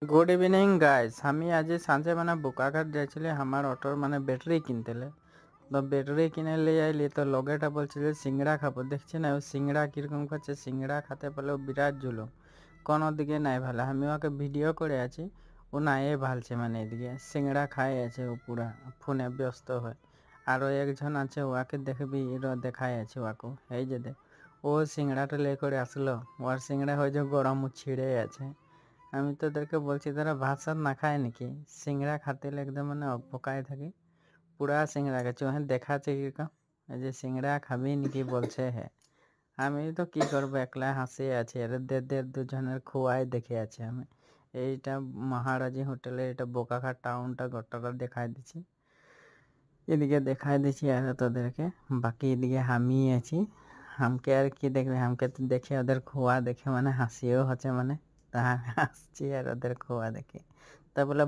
Good evening guys. আমি আজ সাঁঝে বোকাঘাট যাইছিলি আমার অটোর ব্যাটারি কিনতেলে। তো ব্যাটারি কিনে লিয়ে আইলি তো লগেটা বলছিল সিংড়া খাবো। দেখছি না ও সিংড়া কিরকম করছে, সিংড়া খাতে পেলে বিরাট জুলুম, কোনো দিকে নাই ভালো। আমি ওকে ভিডিও করে আছি, ও নাই ভালছে, এদিকে সিংড়া খাই আছে ও পুরা ফোনে ব্যস্ত হয়। আরও একজন আছে ওকে দেখবি দেখাই আছে ওকে, এই যে দেখ ও সিংড়াটা লে করে আসলো, ওর সিংড়া হয়েছে গরম ছিঁড়ে আছে। আমি তো তোদেরকে বলছি তোরা ভাত সাত না খায় নাকি, সিংড়া খাতে একদম অপকায় থাকে পুরা সিংড়া গেছে। হ্যাঁ দেখাচ্ছে কিরকম, এই যে সিংড়া খাবি নাকি বলছে। হ্যাঁ আমি তো কি করবো, একলা হাসি আছে। এর দেড় দুজনের খোয়াই দেখে আছে আমি। এইটা মহারাজি হোটেলে, এটা বোকাখাট টাউনটা গোটাটা দেখাই দিচ্ছি, এদিকে দেখাই দিচ্ছি আর তোদেরকে। বাকি এদিকে আমি আছি, হামকে আর কি দেখবে, হামকে তো দেখে ওদের খোয়া দেখে হাসিও হচ্ছে, তা হাসছি আর ওদের খোয়া দেখে। তা বলে